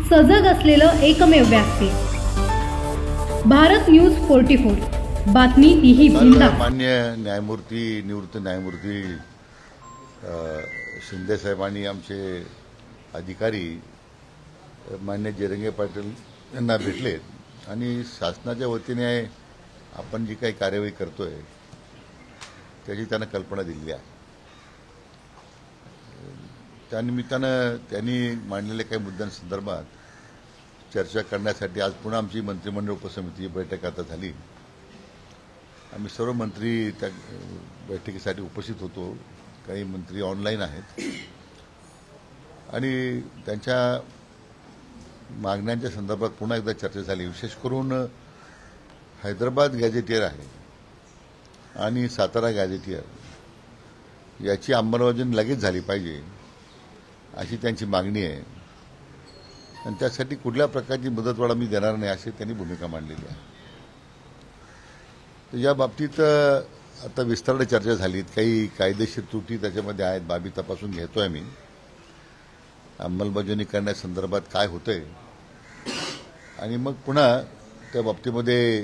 सजग असलेलं एकमेव व्यासपीठ भारत न्यूज 44 बातमी तीही भिंदा। मान्य न्यायमूर्ती निवृत्त न्यायमूर्ती शिंदे साहेबांनी आमचे अधिकारी मान्य जरंगे पाटील यांना भेटलेत आणि शासनाच्या वतीने आपण जी काही कार्यवाही करतोय त्याची त्यांना कल्पना दिली आहे। त्यानिमित्तानं त्यांनी मांडलेल्या काही मुद्द्यांसंदर्भात चर्चा करण्यासाठी आज पुन्हा आमची मंत्रिमंडळ उपसमिती बैठक आता झाली। आम्ही सर्व मंत्री त्या बैठकीसाठी उपस्थित होतो। काही मंत्री ऑनलाईन आहेत आणि त्यांच्या मागण्यांच्या संदर्भात पुन्हा एकदा चर्चा झाली। विशेष करून हैदराबाद गॅझेटियर आहे आणि सातारा गॅझेटियर याची अंमलबजावणी लगेच झाली पाहिजे अशी त्यांची मागणी आहे आणि त्यासाठी कुठल्या प्रकारची मुदतवाढ मी देणार नाही अशी त्यांनी भूमिका मांडलेली आहे। तर या बाबतीत आता विस्ताराने चर्चा झाली। काही कायदेशीर त्रुटी त्याच्यामध्ये आहेत, बाबी तपासून घेतोय मी। अंमलबजावणी करण्यासंदर्भात काय होतंय आणि मग पुन्हा त्या बाबतीमध्ये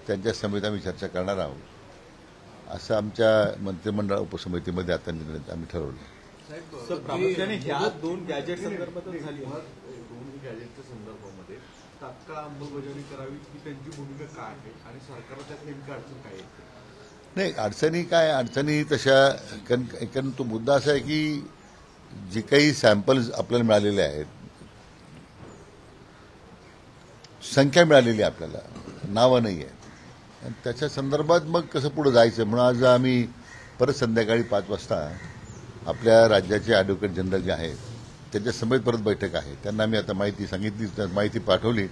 त्यांच्या समितीत आम्ही चर्चा करणार आहोत असं आमच्या मंत्रिमंडळ उपसमितीमध्ये आता निर्णय आम्ही ठरवलं। प्रामुख्याने ह्या दोन गॅजेट संदर्भातच झाली आहे। दोन गॅजेटच्या संदर्भामध्ये तात्काळ अंमलबजावणी करावी ही त्यांची भूमिका काय आहे आणि सरकारला त्यात नेमकी अडचण काय आहे? नाही, अडचणी काय, अडचणी तशा कारण तो मुद्दा असा आहे की जे काही सॅम्पल्स आपल्याला मिळालेले आहेत, संख्या मिळालेली आहे, आपल्याला नावं नाही आहेत आणि त्याच्या संदर्भात मग कसं पुढे जायचं म्हणून आज आम्ही परत संध्याकाळी 5 वाजता आपल्या राज्याचे ॲडव्होकेट जनरल जे आहेत त्यांच्या समेत परत बैठक आहे। त्यांना आम्ही आता माहिती सांगितली, माहिती पाठवली।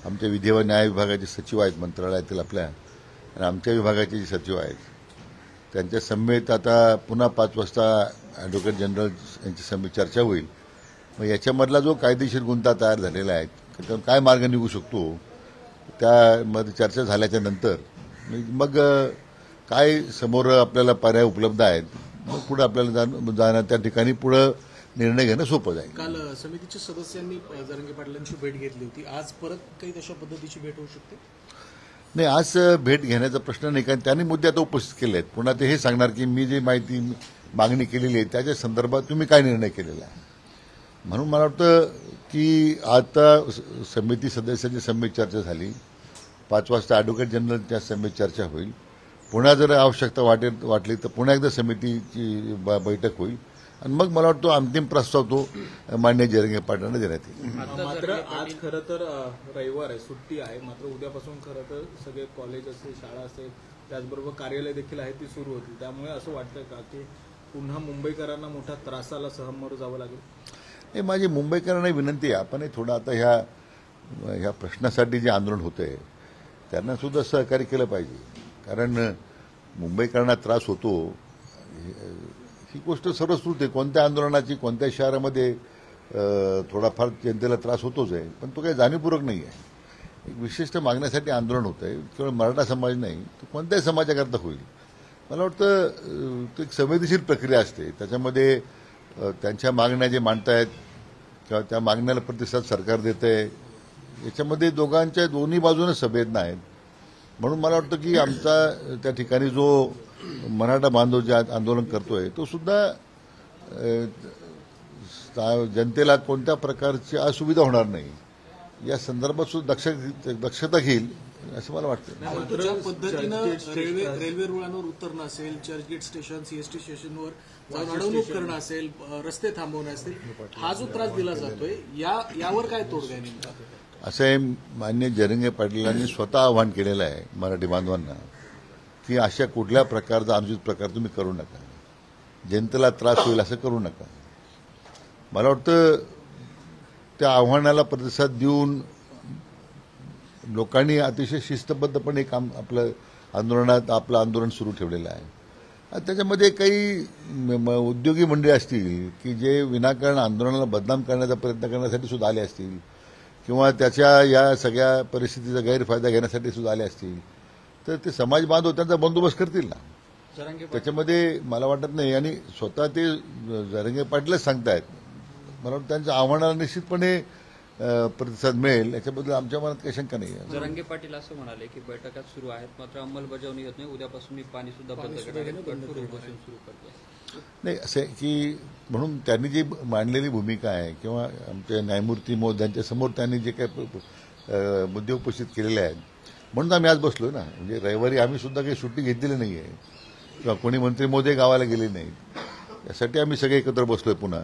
आमच्या विधी व न्याय विभागाचे सचिव आहेत मंत्रालयातील आपल्या आणि आमच्या विभागाचे जे सचिव आहेत त्यांच्या समेत आता पुन्हा 5 वाजता ॲडव्होकेट जनरल यांची समेत चर्चा होईल। मग याच्यामधला जो कायदेशीर गुंता तयार झालेला आहे त्यातून काय मार्ग निघू शकतो त्यामध्ये चर्चा झाल्याच्या नंतर मग काय समोर आपल्याला पर्याय उपलब्ध आहेत मग पुढे आपल्याला जाणं त्या ठिकाणी पुढे निर्णय घेणं सोपं जाईल। काल समितीच्या सदस्यांनी जरंगे पाटलांची भेट घेतली होती, आज परत काही तशा पद्धतीची भेट होऊ शकते? नाही, आज भेट घेण्याचा प्रश्न नाही, कारण त्यांनी मुद्दे आता उपस्थित केले आहेत। पुन्हा ते हे सांगणार की मी जी माहिती मागणी केलेली आहे त्याच्या संदर्भात तुम्ही काय निर्णय केलेला आहे। म्हणून मला वाटतं की आता समिती सदस्यांची समित चर्चा झाली, 5 वाजता ॲडव्होकेट जनरलच्या समित चर्चा होईल। पुन्हा जर आवश्यकता वाटली तर पुन्हा एकदा समितीची बैठक होईल आणि मग मला वाटतं अंतिम प्रस्ताव तो मान्य जरंगे पाटलांना देण्यात येईल। मात्र आज खरं तर रविवार आहे, सुट्टी आहे, मात्र उद्यापासून खरं तर सगळे कॉलेज असेल, शाळा असेल, त्याचबरोबर कार्यालय देखील आहे ती सुरू होतील। त्यामुळे असं वाटतं का की पुन्हा मुंबईकरांना मोठा त्रासाला सामोरं जावं लागेल? हे माझी मुंबईकरांना विनंती आहे, आपण थोडं आता ह्या प्रश्नासाठी जे आंदोलन होतंय त्यांना सुद्धा सहकार्य केलं पाहिजे। कारण मुंबईकरांना त्रास होतो ही गोष्ट सर्वश्रुत आहे। कोणत्या आंदोलनाची कोणत्या शहरामध्ये थोडाफार जनतेला त्रास होतोच आहे, पण तो काही जाणीवपूर्वक नाही आहे। एक विशिष्ट मागण्यासाठी आंदोलन होत आहे, केवळ मराठा समाज नाही तर कोणत्याही समाजाकरता होईल। मला वाटतं तो एक संवेदनशील प्रक्रिया असते, त्याच्यामध्ये त्यांच्या मागण्या जे मांडतायत किंवा त्या मागण्याला प्रतिसाद सरकार देत आहे याच्यामध्ये दोघांच्या दोन्ही बाजूने संवेदना आहेत। म्हणून मला वाटतं की आमचा त्या ठिकाणी जो मराठा बांधव जे आंदोलन करतोय तो सुद्धा जनतेला कोणत्या प्रकारची असुविधा होणार नाही या संदर्भात सुद्धा दक्षता घेईल असं मला वाटतं। ज्या पद्धतीनं रेल्वे रुळांवर उतरणं असेल, चर्चगेट स्टेशन, सीएसटी स्टेशनवर जाऊन अडवणूक करणं असेल, रस्ते थांबवणे असेल, हा जो त्रास दिला जातोय यावर काय तोडगा आहे नेमका? असं आहे, मान्य जरंगे पाटलांनी स्वतः आवाहन केलेलं आहे मराठी बांधवांना की अशा कुठल्या प्रकारचा अनुचित प्रकार तुम्ही करू नका, जनतेला त्रास होईल असं करू नका। मला वाटतं त्या आव्हानाला प्रतिसाद देऊन लोकांनी अतिशय शिस्तबद्धपणे काम आपलं आंदोलन सुरू ठेवलेलं आहे। त्याच्यामध्ये काही उद्योगी मंडळी असतील की जे विनाकारण आंदोलनाला बदनाम करण्याचा प्रयत्न करण्यासाठी सुद्धा आले असतील किंवा त्याच्या या सगळ्या परिस्थितीचा गैरफायदा घेण्यासाठी सुद्धा आले असतील तर ते समाज बांधव त्यांचा बंदोबस्त करतील ना। त्याच्यामध्ये मला वाटत नाही आणि स्वतः ते जरंगे पाटीलच सांगतायत। मला वाटतं त्यांच्या आव्हानाला निश्चितपणे प्रतिसाद मिळेल याच्याबद्दल आमच्या मनात काही शंका नाही आहे. जरांगे पाटील असं म्हणाले की बैठका सुरू आहेत मात्र अंमलबजावणी होत नाही, उद्यापासून मी पाणी सुद्धा बंद करणार आहे, कठोर उपोषण सुरू करतो. नाही असं आहे की म्हणून त्यांनी जी मांडलेली भूमिका आहे किंवा आमच्या न्यायमूर्ती महोदयांच्या समोर त्यांनी जे काही मुद्दे उपस्थित केलेले आहेत म्हणून आम्ही आज बसलो ना. म्हणजे रविवारी आम्ही सुद्धा काही सुट्टी घेतलेली नाही आहे किंवा कोणी मंत्री महोदय गावाला गेले नाहीत, यासाठी आम्ही सगळे एकत्र बसलोय. पुन्हा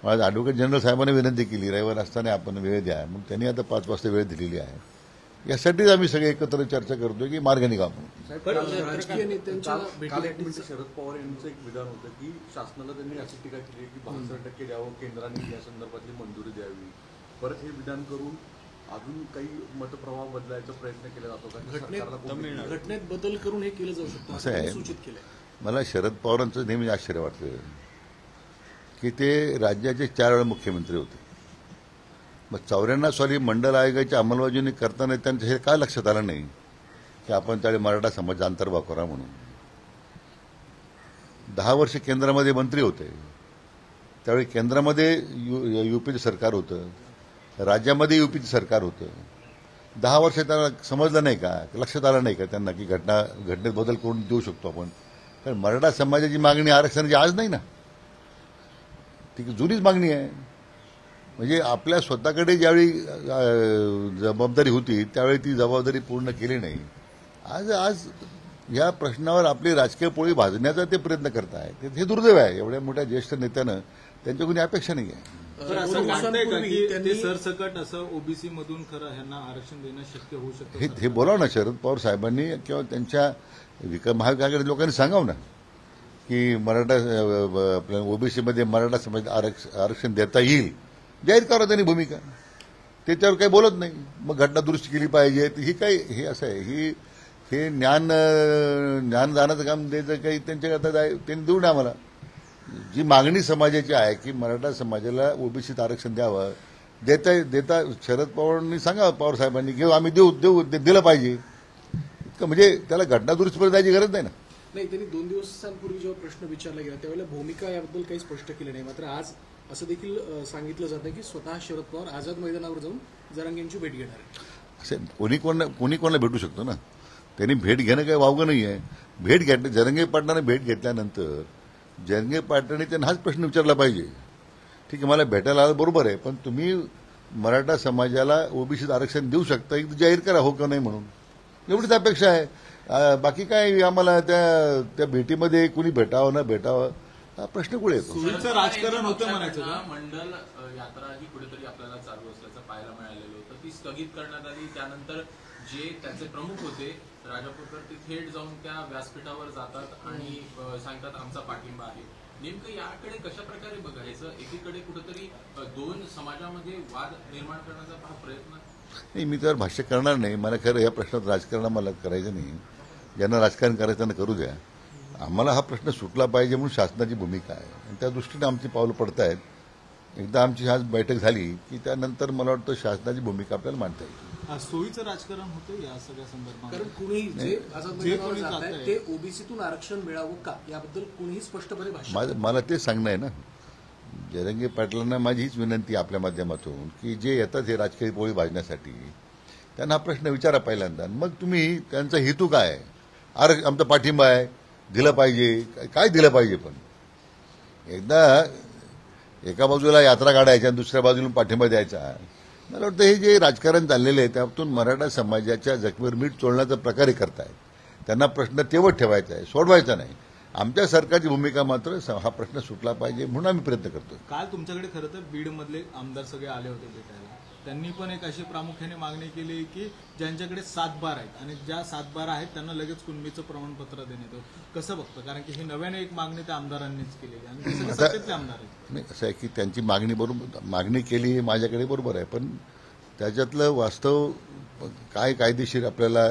आज ॲडव्होकेट जनरल साहेबांनी विनंती केली रविवार असताना आपण वेळ द्या, मग त्यांनी आता 5 वाजता वेळ दिलेली आहे. यासाठीच आम्ही सगळे एकत्र चर्चा करतोय की मार्ग निघावा. राजकीय नेत्यांच्या काल एक मिनिट शरद पवार यांचं एक विधान होतं की शासनाला त्यांनी अशी टीका केली की 62% द्यावं, केंद्राने या संदर्भातली मंजुरी द्यावी. परत हे विधान करून अजून काही मतप्रवाह बदलायचा प्रयत्न केला जातो का? घटनेत बदल करून हे केलं जाऊ शकतं असं आहे. सूचित केलंय. मला शरद पवारांचं नेहमी आश्चर्य वाटतं की ते राज्याचे 4 वेळा मुख्यमंत्री होते. मग 94 साली मंडल आयोगाची अंमलबजावणी करताना त्यांचं हे काय लक्षात आलं नाही की आपण त्यावेळी मराठा समाजाचा अंतर्भाव करा म्हणून. 10 वर्ष केंद्रामध्ये मंत्री होते, त्यावेळी केंद्रामध्ये युपीचं सरकार होतं, राज्यामध्ये युपीचं सरकार होतं. 10 वर्ष त्यांना समजलं नाही का, लक्षात आलं नाही का त्यांना की घटनेत बदल करून देऊ शकतो आपण. कारण मराठा समाजाची मागणी आरक्षणाची आज नाही ना, ती जुनीच मागणी आहे. म्हणजे आपल्या स्वतःकडे ज्यावेळी जबाबदारी होती त्यावेळी ती जबाबदारी पूर्ण केली नाही. आज या प्रश्नावर आपली राजकीय पोळी भाजण्याचा ते प्रयत्न करत आहेत. हे दुर्दैव आहे. एवढ्या मोठ्या ज्येष्ठ नेत्यानं त्यांच्या कोणी अपेक्षा नाही आहे. तर असं वाटतंय का की ते सरसकट असं ओबीसी मधून खरं ह्यांना आरक्षण देणं शक्य होऊ शकतं? हे बोलावं ना शरद पवार साहेबांनी किंवा त्यांच्या महाविकास लोकांनी सांगावं ना की मराठा आपल्या ओबीसीमध्ये मराठा समाज आरक्षण देता येईल. जाहीर करा त्यांनी भूमिका. त्याच्यावर काही बोलत नाही. मग घटना दुरुस्ती केली पाहिजे. ही काही हे असं आहे, हे ज्ञानदानाचं काम द्यायचं काही त्यांच्याकरता त्यांनी देऊ नये. आम्हाला जी मागणी समाजाची आहे की मराठा समाजाला ओबीसीत आरक्षण द्यावं, देता शरद पवारांनी सांगावं, पवार साहेबांनी घेऊ, आम्ही दिलं पाहिजे. म्हणजे त्याला घटना दुरुस्तीपर्यंत जायची गरज नाही ना. नाही, त्यांनी 2 दिवसांपूर्वी जेव्हा प्रश्न विचारला गेला त्यावेळेला भूमिका याबद्दल काही स्पष्ट केली नाही. मात्र आज असं देखील सांगितलं जातं की स्वतः शरद पवार आझाद मैदानावर जाऊन जरांगेंची भेट घेणार आहे. असे कोणी कोणाला भेटू शकतो ना. त्यांनी भेट घेणं काही वावगं नाही आहे. भेट जरंगे पाटलाने भेट घेतल्यानंतर जरंगे पाटलांनी त्यांना हाच प्रश्न विचारला पाहिजे. ठीक आहे, मला भेटायला आलं बरोबर आहे, पण तुम्ही मराठा समाजाला ओबीसीत आरक्षण देऊ शकता, जाहीर करा हो का नाही म्हणून. एवढीच अपेक्षा आहे. बाकी काय आम्हाला त्या भेटीमध्ये कुणी भेटावं न भेटावं हा प्रश्न कुठे येतो. राजकारण होतं म्हणायचं का? मंडल यात्रा ही कुठेतरी आपल्याला चालू असल्याचं पाहायला मिळालेलं होतं. ती स्थगित करण्यात आली. त्यानंतर जे त्याचे प्रमुख होते राजापूरकर ते थेट जाऊन त्या व्यासपीठावर जातात आणि सांगतात आमचा पाठिंबा आहे. नेमकं याकडे कशा प्रकारे बघायचं? एकीकडे कुठेतरी 2 समाजामध्ये वाद निर्माण करण्याचा हा प्रयत्न. नाही, मी त्यावर भाष्य करणार नाही. मला खरं या प्रश्नात राजकारण मला करायचं नाही. ज्यांना राजकारण करायचं त्यांना करू द्या. आम्हाला हा प्रश्न सुटला पाहिजे म्हणून शासनाची भूमिका आहे आणि त्या दृष्टीने आमची पावलं पडत आहेत. एकदा आमची आज बैठक झाली की त्यानंतर मला वाटतं शासनाची भूमिका आपल्याला मांडता येईल. सोयीचं राजकारण होतं या सगळ्या संदर्भात. कारण कुणीही जे आझाद जात आहे ते ओबीसीतून आरक्षण मिळावं का याबद्दल कुणीही स्पष्टपणे भाषण. मला तेच सांगणं आहे ना. जरंगे पाटलांना माझी हीच विनंती आपल्या माध्यमातून की जे येतात हे राजकीय पोळी भाजण्यासाठी त्यांना हा प्रश्न विचारा पहिल्यांदा. मग तुम्ही त्यांचा हेतू काय आहे. आमचा पाठिंबा आहे, दिलं पाहिजे, काय दिलं पाहिजे. पण एकदा एका बाजूला यात्रा काढायच्या आणि दुसऱ्या बाजूला पाठिंबा द्यायचा. मला वाटतं हे जे राजकारण चाललेलं आहे त्यातून मराठा समाजाच्या जखमेवर मीठ चोळण्याचा प्रकारे करतायत. त्यांना प्रश्न तेवढ ठेवायचा आहे, सोडवायचा नाही. आमच्या सरकारची भूमिका मात्र हा प्रश्न सुटला पाहिजे म्हणून आम्ही प्रयत्न करतो. काल तुमच्याकडे खरं तर बीडमधले आमदार सगळे आले होते भेटायला. त्यांनी पण एक अशी प्रामुख्याने मागणी केली की ज्यांच्याकडे 7/12 आहेत आणि ज्या 7/12 आहेत त्यांना लगेच कुणबीचं प्रमाणपत्र देण्यात येतं. कसं बघतं? कारण की ही नव्याने एक मागणी त्या आमदारांनीच केलेली आणि ते सगळे सत्तेतले आमदार आहेत. नाही, असं आहे की त्यांची मागणी केली माझ्याकडे बरोबर आहे, पण त्याच्यातलं वास्तव काय कायदेशीर आपल्याला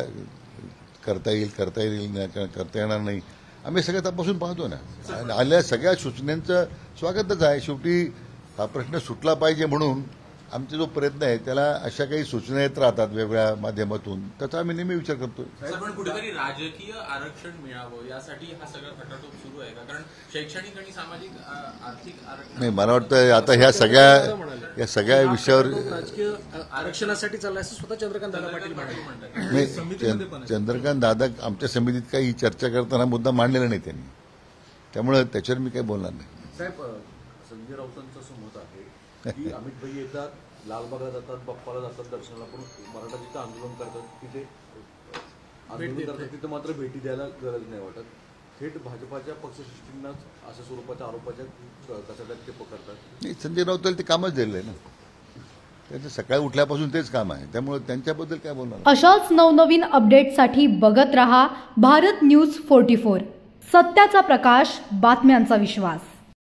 करता येणार नाही आम्ही सगळं तपासून पाहतो ना. आल्या सगळ्या सूचनांचं स्वागतच आहे. शेवटी हा प्रश्न सुटला पाहिजे म्हणून आमचा जो प्रयत्न आहे त्याला अशा काही सूचना येत राहतात वेगवेगळ्या माध्यमातून, त्याचा आम्ही नेहमी विचार करतो. पण कुठेतरी राजकीय आरक्षण मिळावं यासाठी हा सगळा खटाटोप सुरू आहे का? कारण शैक्षणिक आणि सामाजिक आर्थिक आरक्षण नाही, मला वाटतं आता ह्या सगळ्या विषयावर राजकीय आरक्षणासाठी चाललंय असं स्वतः चंद्रकांत दादा पाटील म्हणाले. नाही, चंद्रकांत दादा आमच्या समितीत काही चर्चा करताना मुद्दा मांडलेला नाही त्यांनी, त्यामुळे त्याच्यावर मी काही बोलणार नाही. साहेब, संजय राऊतांचं असं मत आहे की अमित भाई येतात, लालबागला जातात, बाप्पाला जातात दर्शनाला, पण मराठा जिथं आंदोलन करतात तिथे आंदोलन करतात तिथं मात्र भेटी द्यायला गरज नाही वाटत. थेट भाजपाच्या पक्षश्रेष्ठींनाच अशा स्वरूपाच्या आरोपाच्या कचाट्यात ते पकडतात. नाही, संजय राऊताला ते कामच दिलेलं आहे ना, त्यांचं सकाळी उठल्यापासून तेच काम आहे, त्यामुळे त्यांच्याबद्दल काय बोलणार. अशाच नवनवीन अपडेटसाठी बघत रहा भारत न्यूज 44. सत्याचा प्रकाश, बातम्यांचा विश्वास.